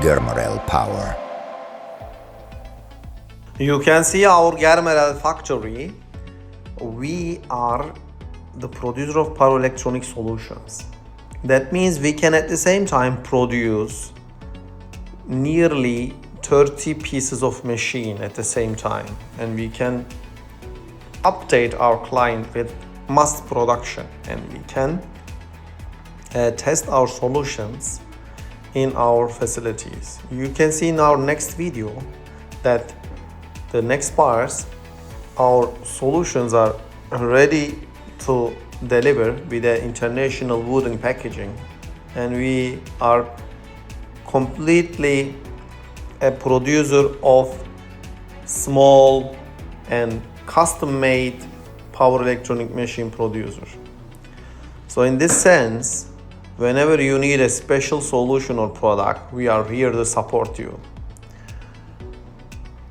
Germarel Power. You can see our Germarel Factory. We are the producer of power electronic solutions. That means we can at the same time produce nearly 30 pieces of machine at the same time, and we can update our client with mass production, and we can test our solutions in our facilities. You can see in our next video that the next parts, our solutions are ready to deliver with the international wooden packaging, and we are completely a producer of small and custom-made power electronic machine producer. So in this sense, whenever you need a special solution or product, we are here to support you.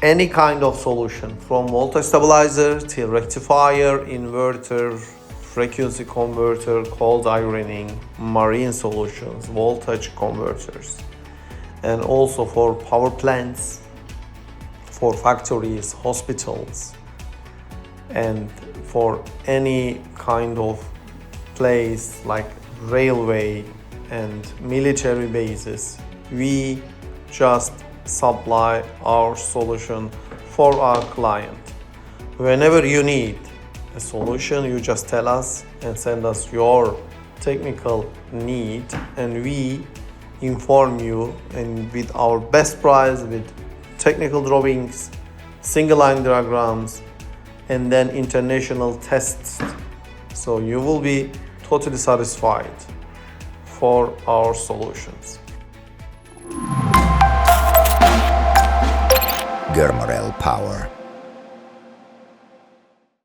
Any kind of solution, from voltage stabilizer till rectifier, inverter, frequency converter, cold ironing, marine solutions, voltage converters, and also for power plants, for factories, hospitals, and for any kind of place like railway and military bases. We just supply our solution for our client. Whenever you need a solution, you just tell us and send us your technical need, and we inform you, and with our best price, with technical drawings, single line diagrams, and then international tests. So you will be totally satisfied for our solutions. Germarel Power.